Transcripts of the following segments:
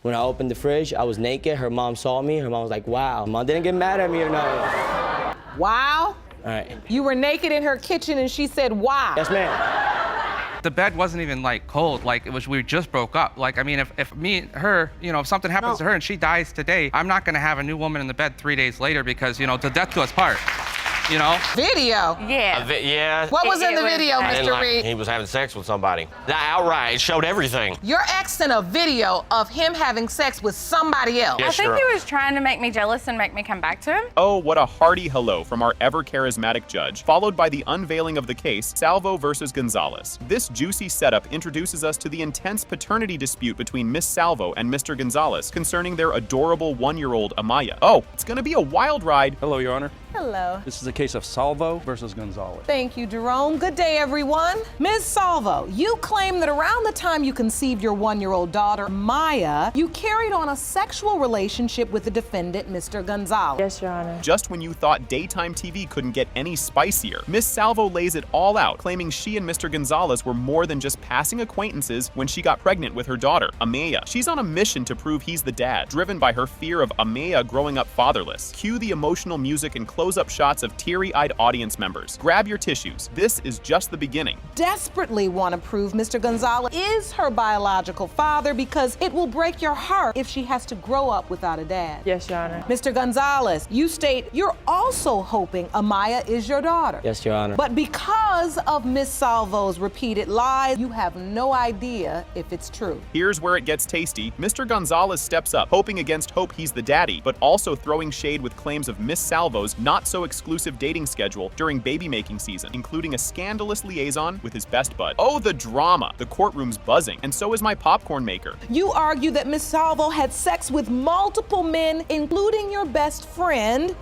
When I opened the fridge, I was naked. Her mom saw me. Her mom was like, wow. Mom didn't get mad at me or nothing. Wow? All right. You were naked in her kitchen and she said, wow. Yes, ma'am. The bed wasn't even like cold, like it was, we just broke up. Like, I mean, if me and her, you know, if something happens to her and she dies today, I'm not gonna have a new woman in the bed 3 days later because, you know, till death do us part. You know? Video? Yeah. Yeah. What was in the video, And, Mr. like, Reed? he was having sex with somebody. Outright, it showed everything. Your ex sent a video of him having sex with somebody else. Yeah, I think sure. he was trying to make me jealous and make me come back to him. Oh, what a hearty hello from our ever-charismatic judge, followed by the unveiling of the case, Salvo versus Gonzalez. This juicy setup introduces us to the intense paternity dispute between Miss Salvo and Mr. Gonzalez concerning their adorable one-year-old Amaya. Oh, it's gonna be a wild ride. Hello, Your Honor. Hello. This is a case of Salvo versus Gonzalez. Thank you, Jerome. Good day, everyone. Ms. Salvo, you claim that around the time you conceived your one-year-old daughter, Maya, you carried on a sexual relationship with the defendant, Mr. Gonzalez. Yes, Your Honor. Just when you thought daytime TV couldn't get any spicier, Miss Salvo lays it all out, claiming she and Mr. Gonzalez were more than just passing acquaintances when she got pregnant with her daughter, Amaya. She's on a mission to prove he's the dad, driven by her fear of Amaya growing up fatherless. Cue the emotional music and close-up shots of teary-eyed audience members. Grab your tissues. This is just the beginning. Desperately want to prove Mr. Gonzalez is her biological father because it will break your heart if she has to grow up without a dad. Yes, Your Honor. Mr. Gonzalez, you state you're also hoping Amaya is your daughter. Yes, Your Honor. But because of Miss Salvo's repeated lies, you have no idea if it's true. Here's where it gets tasty. Mr. Gonzalez steps up, hoping against hope he's the daddy, but also throwing shade with claims of Miss Salvo's not-so-exclusive dating schedule during baby-making season, including a scandalous liaison with his best bud. Oh, the drama! The courtroom's buzzing, and so is my popcorn maker. You argue that Miss Salvo had sex with multiple men, including your best friend,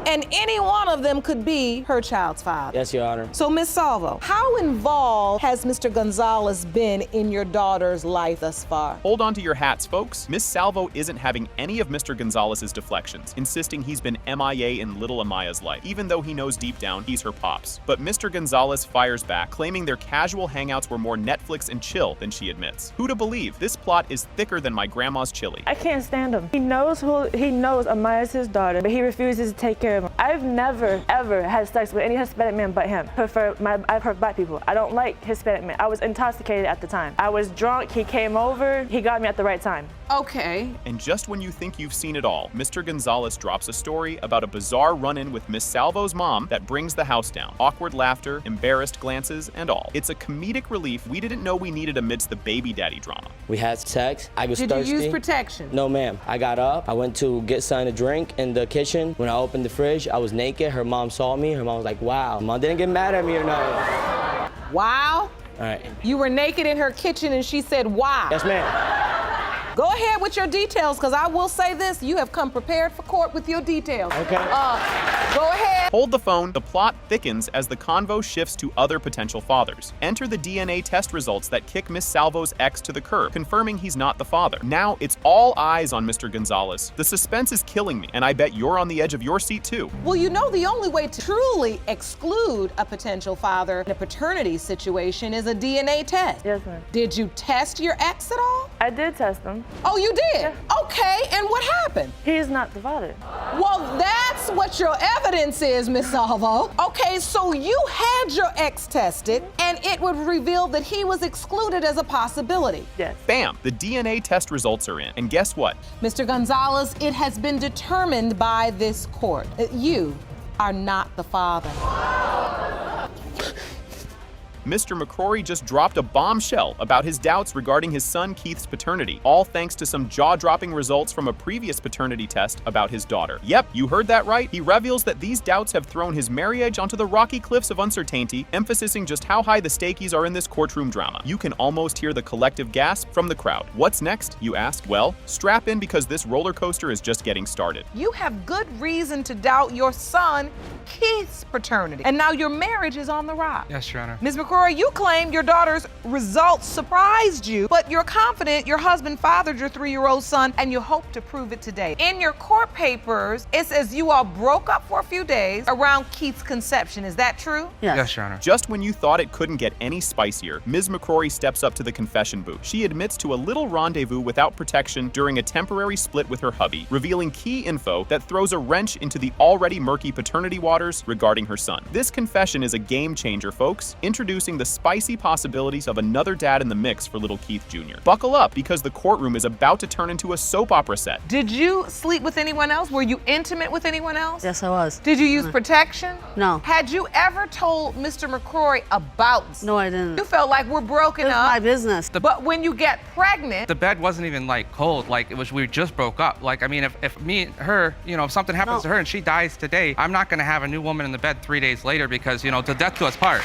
and any one of them could be her child's father. Yes, Your Honor. So, Miss Salvo, how involved has Mr. Gonzalez been in your daughter's life thus far? Hold on to your hats, folks. Miss Salvo isn't having any of Mr. Gonzalez's deflections, insisting he's been MIA in little Amaya's life, even though he knows deep down he's her pops. But Mr. Gonzalez fires back, claiming their casual hangouts were more Netflix and chill than she admits. Who to believe? This plot is thicker than my grandma's chili. I can't stand him. He knows Amaya's his daughter, but he refuses to take care of him. I've never, ever had sex with any Hispanic man but him. I've heard black people. I don't like Hispanic men. I was intoxicated at the time. I was drunk, he came over, he got me at the right time. Okay. And just when you think you've seen it all, Mr. Gonzalez drops a story about a bizarre run-in with Miss Salvo's mom that brings the house down. Awkward laughter, embarrassed glances, and all. It's a comedic relief we didn't know we needed amidst the baby daddy drama. We had sex. I was Did thirsty. you use protection? No, ma'am. I got up. I went to get something to drink in the kitchen. When I opened the fridge, I was naked. Her mom saw me. Her mom was like, wow. Mom didn't get mad at me or nothing. Wow? All right. You were naked in her kitchen and she said, wow. Yes, ma'am. Go ahead with your details, because I will say this, you have come prepared for court with your details. Okay. Go ahead. Hold the phone. The plot thickens as the convo shifts to other potential fathers. Enter the DNA test results that kick Miss Salvo's ex to the curb, confirming he's not the father. Now it's all eyes on Mr. Gonzalez. The suspense is killing me, and I bet you're on the edge of your seat too. Well, you know the only way to truly exclude a potential father in a paternity situation is a DNA test. Yes, ma'am. Did you test your ex at all? I did test him. Oh, you did? Yeah. Okay, and what happened? He's not the father. Well, that's what your evidence is, Miss Salvo. Okay, so you had your ex tested, and it would reveal that he was excluded as a possibility. Yes. Bam! The DNA test results are in. And guess what? Mr. Gonzalez, it has been determined by this court that you are not the father. Mr. McCrory just dropped a bombshell about his doubts regarding his son Keith's paternity, all thanks to some jaw-dropping results from a previous paternity test about his daughter. Yep, you heard that right. He reveals that these doubts have thrown his marriage onto the rocky cliffs of uncertainty, emphasizing just how high the stakes are in this courtroom drama. You can almost hear the collective gasp from the crowd. What's next, you ask? Well, strap in because this roller coaster is just getting started. You have good reason to doubt your son Keith's paternity, and now your marriage is on the rocks. Yes, Your Honor. Ms. McCrory, McCrory, you claim your daughter's results surprised you, but you're confident your husband fathered your 3-year-old son and you hope to prove it today. In your court papers, it says you all broke up for a few days around Keith's conception. Is that true? Yes, Your Honor. Just when you thought it couldn't get any spicier, Ms. McCrory steps up to the confession booth. She admits to a little rendezvous without protection during a temporary split with her hubby, revealing key info that throws a wrench into the already murky paternity waters regarding her son. This confession is a game changer, folks, introducing the spicy possibilities of another dad in the mix for little Keith Jr. Buckle up, because the courtroom is about to turn into a soap opera set. Did you sleep with anyone else? Were you intimate with anyone else? Yes, I was. Did you use protection? No. Had you ever told Mr. McCrory about? No, I didn't. You felt like we're broken It's up. my business. But when you get pregnant, The bed wasn't even like cold, like it was, we just broke up. Like, I mean, if me and her, you know, if something happens to her and she dies today, I'm not gonna have a new woman in the bed 3 days later because, you know, to death do us part.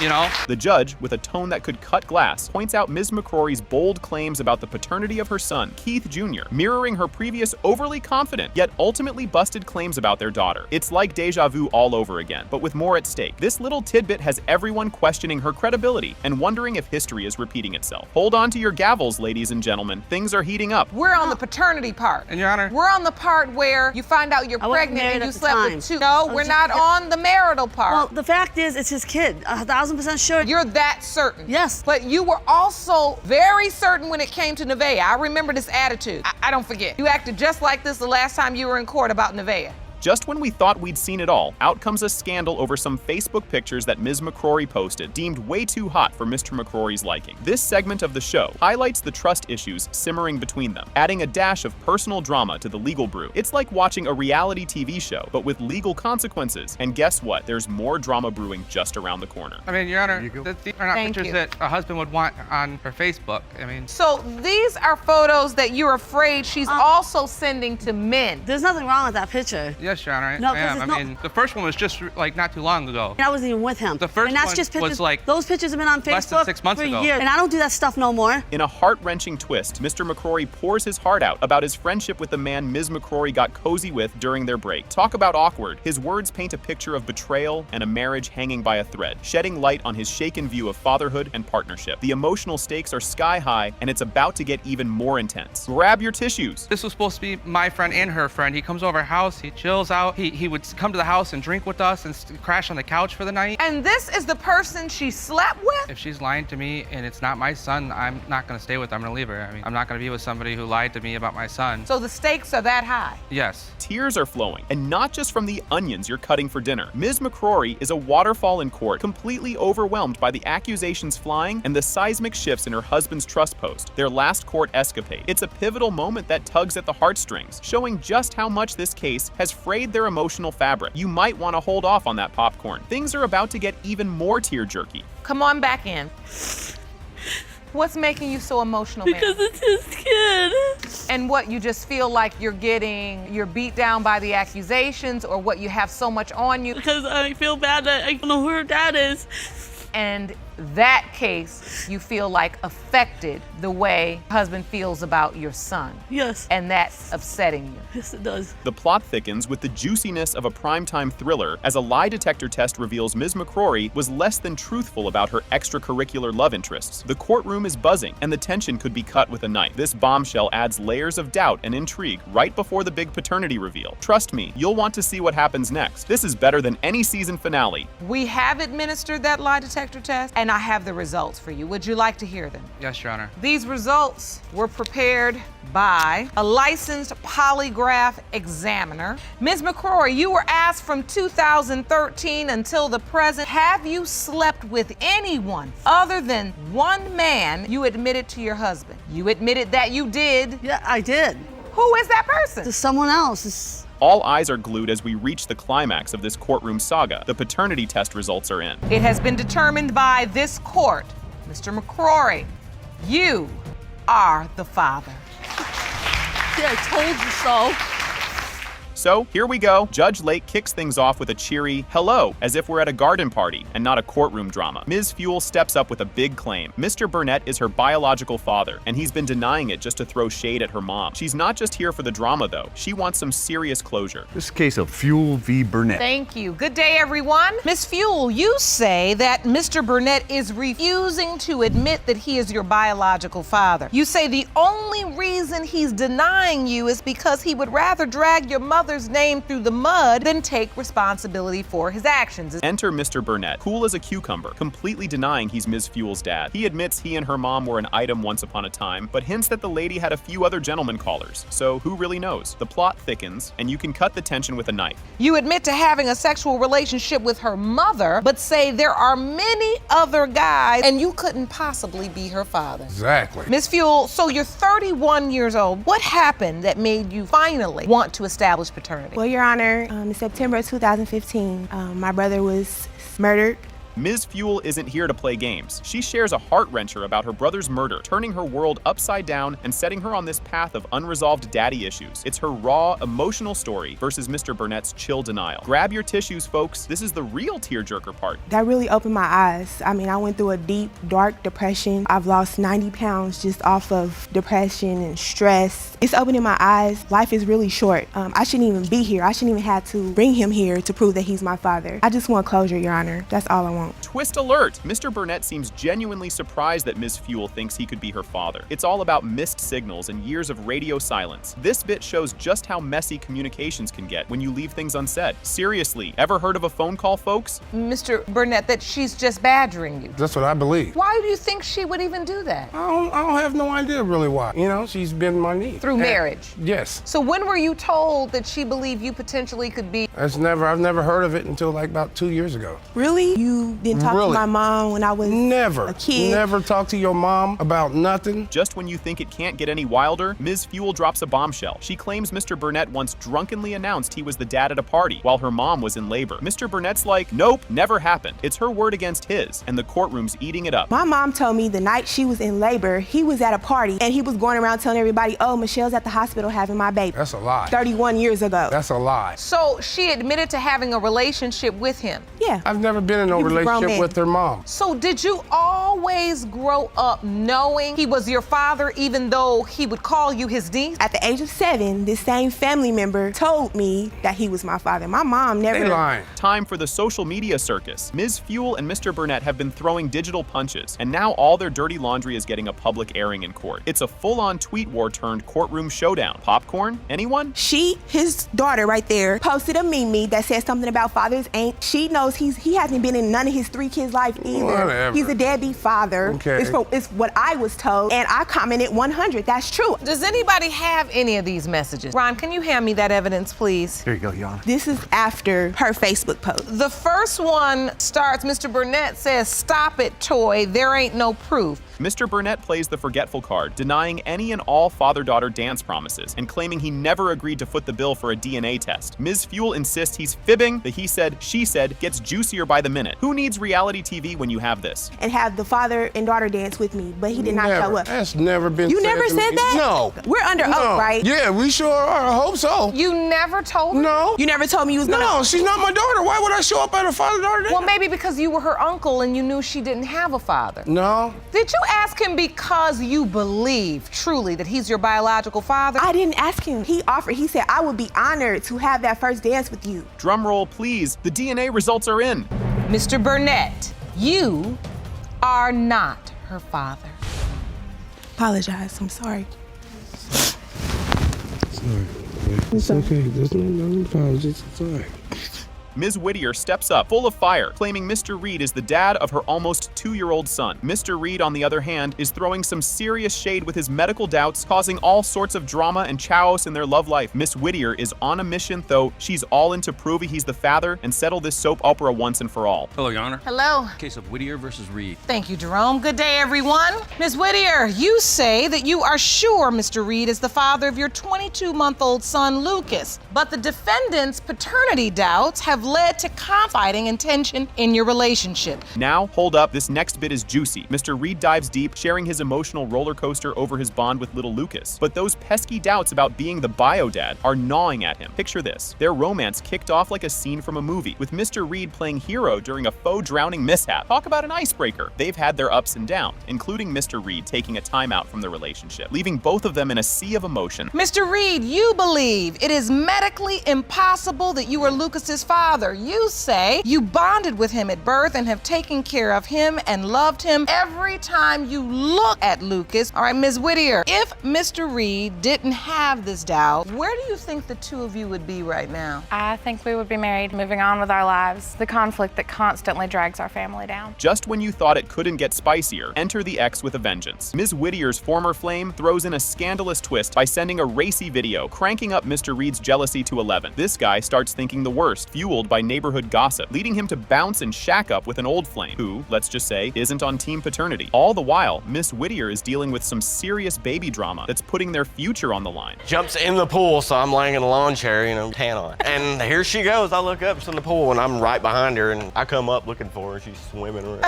You know? The judge, with a tone that could cut glass, points out Ms. McCrory's bold claims about the paternity of her son, Keith Jr., mirroring her previous overly confident, yet ultimately busted claims about their daughter. It's like deja vu all over again, but with more at stake. This little tidbit has everyone questioning her credibility and wondering if history is repeating itself. Hold on to your gavels, ladies and gentlemen. Things are heating up. we're on the paternity part. And Your Honor, We're on the part where you find out you're I wasn't pregnant married and you at the slept time. with 2. No, I we're was not just- on the marital part. Well, the fact is, it's his kid. 1,000% sure. You're that certain. Yes. But you were also very certain when it came to Nevaeh. I remember this attitude. I don't forget. You acted just like this the last time you were in court about Nevaeh. Just when we thought we'd seen it all, out comes a scandal over some Facebook pictures that Ms. McCrory posted, deemed way too hot for Mr. McCrory's liking. This segment of the show highlights the trust issues simmering between them, adding a dash of personal drama to the legal brew. It's like watching a reality TV show, but with legal consequences. And guess what? There's more drama brewing just around the corner. I mean, Your Honor, these are not Thank pictures you. that a husband would want on her Facebook. I mean, So these are photos that you're afraid she's also sending to men. There's nothing wrong with that picture. yes, Your Honor, No, I 'cause am. it's I not- mean, the first one was just like not too long ago. I wasn't even with him. The first and that's one just pictures, was, like, those pictures have been on Facebook less than 6 months for ago. years, and I don't do that stuff no more. In a heart-wrenching twist, Mr. McCrory pours his heart out about his friendship with the man Ms. McCrory got cozy with during their break. Talk about awkward. His words paint a picture of betrayal and a marriage hanging by a thread, shedding light on his shaken view of fatherhood and partnership. The emotional stakes are sky high, and it's about to get even more intense. Grab your tissues. This was supposed to be my friend and her friend. He comes over our house, he chills out, he would come to the house and drink with us and crash on the couch for the night. And this is the person she slept with? If she's lying to me and it's not my son, I'm not gonna stay with her, I'm gonna leave her. I mean, I'm not gonna be with somebody who lied to me about my son. So the stakes are that high. Yes. Tears are flowing, and not just from the onions you're cutting for dinner. Ms. McCrory is a waterfall in court, completely overwhelmed by the accusations flying and the seismic shifts in her husband's trust post, their last court escapade. It's a pivotal moment that tugs at the heartstrings, showing just how much this case has frayed their emotional fabric. You might want to hold off on that popcorn. Things are about to get even more tear-jerky. Come on back in. What's making you so emotional, man? Because it's his kid. And what, you just feel like you're beat down by the accusations, or what, you have so much on you? Because I feel bad that I don't know who her dad is. And that case, you feel like affected the way husband feels about your son. Yes. And that's upsetting you. Yes, it does. The plot thickens with the juiciness of a primetime thriller as a lie detector test reveals Ms. McCrory was less than truthful about her extracurricular love interests. The courtroom is buzzing, and the tension could be cut with a knife. This bombshell adds layers of doubt and intrigue right before the big paternity reveal. Trust me, you'll want to see what happens next. This is better than any season finale. We have administered that lie detector test, and I have the results for you. Would you like to hear them? Yes, Your Honor. These results were prepared by a licensed polygraph examiner. Ms. McCrory, you were asked from 2013 until the present, have you slept with anyone other than one man you admitted to your husband? You admitted that you did. Yeah, I did. Who is that person? To someone else. All eyes are glued as we reach the climax of this courtroom saga. The paternity test results are in. It has been determined by this court, Mr. McCrory, you are the father. Yeah, I told you so. So here we go. Judge Lake kicks things off with a cheery hello, as if we're at a garden party and not a courtroom drama. Ms. Fuel steps up with a big claim. Mr. Burnett is her biological father, and he's been denying it just to throw shade at her mom. She's not just here for the drama, though. She wants some serious closure. This is a case of Fuel v. Burnett. Thank you. Good day, everyone. Miss Fuel, you say that Mr. Burnett is refusing to admit that he is your biological father. You say the only reason he's denying you is because he would rather drag your mother's name through the mud than take responsibility for his actions. Enter Mr. Burnett, cool as a cucumber, completely denying he's Ms. Fuel's dad. He admits he and her mom were an item once upon a time, but hints that the lady had a few other gentleman callers. So who really knows? The plot thickens, and you can cut the tension with a knife. You admit to having a sexual relationship with her mother, but say there are many other guys, and you couldn't possibly be her father. Exactly. Miss Fuel, so you're 31 years old. What happened that made you finally want to establish paternity? Well, Your Honor, in September of 2015, my brother was murdered. Ms. Fuel isn't here to play games. She shares a heart-wrencher about her brother's murder, turning her world upside down and setting her on this path of unresolved daddy issues. It's her raw, emotional story versus Mr. Burnett's chill denial. Grab your tissues, folks. This is the real tearjerker part. That really opened my eyes. I mean, I went through a deep, dark depression. I've lost 90 pounds just off of depression and stress. It's opening my eyes. Life is really short. I shouldn't even be here. I shouldn't even have to bring him here to prove that he's my father. I just want closure, Your Honor. That's all I want. Twist alert! Mr. Burnett seems genuinely surprised that Ms. Fuel thinks he could be her father. It's all about missed signals and years of radio silence. This bit shows just how messy communications can get when you leave things unsaid. Seriously, ever heard of a phone call, folks? Mr. Burnett, that she's just badgering you. That's what I believe. Why do you think she would even do that? I don't have no idea really why. You know, she's been my knee. Through marriage? Yes. So when were you told that she believed you potentially could be? I've never heard of it until like about 2 years ago. Really? You didn't talk to my mom when I was a kid? Never talk to your mom about nothing? Just when you think it can't get any wilder, Ms. Fuel drops a bombshell. She claims Mr. Burnett once drunkenly announced he was the dad at a party while her mom was in labor. Mr. Burnett's like, nope, never happened. It's her word against his, and the courtroom's eating it up. My mom told me the night she was in labor, he was at a party, and he was going around telling everybody, oh, Michelle's at the hospital having my baby. That's a lie. 31 years ago. That's a lie. So she admitted to having a relationship with him? Yeah. I've never been in no relationship with her mom. So did you always grow up knowing he was your father even though he would call you his niece? At the age of 7, this same family member told me that he was my father. My mom never... They lying. Time for the social media circus. Ms. Fuel and Mr. Burnett have been throwing digital punches, and now all their dirty laundry is getting a public airing in court. It's a full-on tweet war turned courtroom showdown. Popcorn? Anyone? His daughter right there, posted a meme that said something about fathers ain't. She knows he hasn't been in none of his 3 kids' life either. Whatever. He's a deadbeat father. Okay. It's what I was told, and I commented 100. That's true. Does anybody have any of these messages? Ron, can you hand me that evidence, please? Here you go, Your Honor. This is after her Facebook post. The first one starts, Mr. Burnett says, "Stop it, Toy, there ain't no proof." Mr. Burnett plays the forgetful card, denying any and all father-daughter dance promises and claiming he never agreed to foot the bill for a DNA test. Ms. Fuel insists he's fibbing. The he said, she said gets juicier by the minute. Who needs reality TV when you have this? And have the father and daughter dance with me, but he did not show up. That's never been said. You never said that? No. We're under oath, right? Yeah, we sure are. I hope so. You never told her? No. You never told me you was gonna... No, she's not my daughter. Why would I show up at a father-daughter dance? Well, maybe because you were her uncle and you knew she didn't have a father. No. Did you ask him because you believe truly that he's your biological father? I didn't ask him. He offered. He said, I would be honored to have that first dance with you. Drum roll, please. The DNA results are in. Mr. Burnett, you are not her father. Apologize. I'm sorry. Sorry. It's okay. There's no apologies. It's all right. Ms. Whittier steps up, full of fire, claiming Mr. Reed is the dad of her almost 2-year-old son. Mr. Reed, on the other hand, is throwing some serious shade with his medical doubts, causing all sorts of drama and chaos in their love life. Miss Whittier is on a mission, though. She's all into proving he's the father and settle this soap opera once and for all. Hello, Your Honor. Hello. Case of Whittier versus Reed. Thank you, Jerome. Good day, everyone. Ms. Whittier, you say that you are sure Mr. Reed is the father of your 22-month-old son, Lucas. But the defendant's paternity doubts have have led to confiding and tension in your relationship. Now, hold up, this next bit is juicy. Mr. Reed dives deep, sharing his emotional roller coaster over his bond with little Lucas. But those pesky doubts about being the bio dad are gnawing at him. Picture this. Their romance kicked off like a scene from a movie, with Mr. Reed playing hero during a faux drowning mishap. Talk about an icebreaker. They've had their ups and downs, including Mr. Reed taking a timeout from the relationship, leaving both of them in a sea of emotion. Mr. Reed, you believe it is medically impossible that you are Lucas's father. You say you bonded with him at birth and have taken care of him and loved him every time you look at Lucas. All right, Ms. Whittier, if Mr. Reed didn't have this doubt, where do you think the two of you would be right now? I think we would be married, moving on with our lives. The conflict that constantly drags our family down. Just when you thought it couldn't get spicier, enter the ex with a vengeance. Ms. Whittier's former flame throws in a scandalous twist by sending a racy video, cranking up Mr. Reed's jealousy to 11. This guy starts thinking the worst, fueled by neighborhood gossip, leading him to bounce and shack up with an old flame, who, let's just say, isn't on team paternity. All the while, Miss Whittier is dealing with some serious baby drama that's putting their future on the line. Jumps in the pool, so I'm laying in a lawn chair, tan on. And here she goes. I look up, she's in the pool, and I'm right behind her, and I come up looking for her. She's swimming around.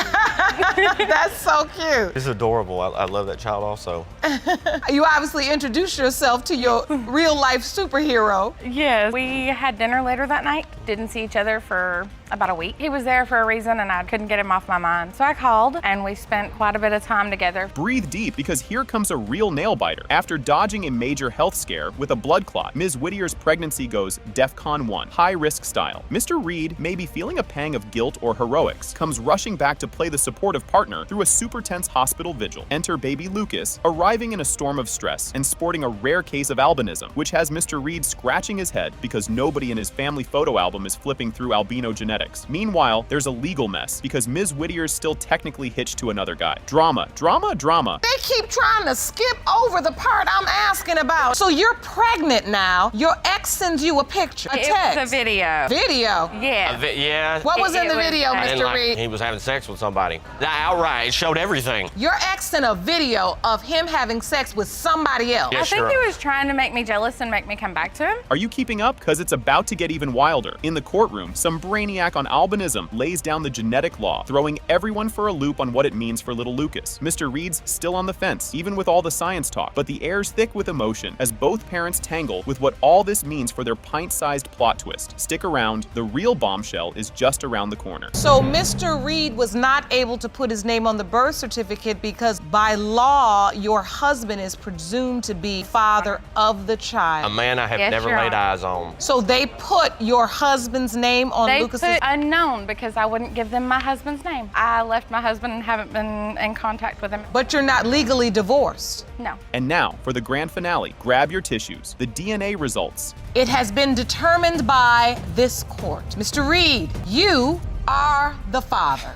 That's so cute. It's adorable. I love that child also. You obviously introduced yourself to your real life superhero. Yes. We had dinner later that night. Didn't see each other for about a week. He was there for a reason and I couldn't get him off my mind. So I called and we spent quite a bit of time together. Breathe deep, because here comes a real nail biter. After dodging a major health scare with a blood clot, Ms. Whittier's pregnancy goes DEFCON 1, high risk style. Mr. Reed, maybe feeling a pang of guilt or heroics, comes rushing back to play the supportive partner through a super tense hospital vigil. Enter baby Lucas, arriving in a storm of stress and sporting a rare case of albinism, which has Mr. Reed scratching his head because nobody in his family photo album is flipping through albino genetics. Meanwhile, there's a legal mess because Ms. Whittier is still technically hitched to another guy. Drama, drama, drama. They keep trying to skip over the part I'm asking about. So you're pregnant now. Your ex sends you a picture, a text. It was a video. Video? Yeah. Yeah. What was in the video, And, Mr. Reed? he was having sex with somebody. Outright, it showed everything. Your ex sent a video of him having sex with somebody else. Yeah, I think he was trying to make me jealous and make me come back to him. Are you keeping up? Because it's about to get even wilder. In the courtroom, some brainiac on albinism lays down the genetic law, throwing everyone for a loop on what it means for little Lucas. Mr. Reed's still on the fence, even with all the science talk, but the air's thick with emotion as both parents tangle with what all this means for their pint-sized plot twist. Stick around, the real bombshell is just around the corner. So Mr. Reed was not able to put his name on the birth certificate because by law, your husband is presumed to be father of the child. A man I have Yes, never Your laid Honor. eyes on. So they put your husband's name on They Lucas's. put unknown because I wouldn't give them my husband's name. I left my husband and haven't been in contact with him. But you're not legally divorced. No. And now, for the grand finale, grab your tissues. The DNA results. It has been determined by this court. Mr. Reed, you are the father.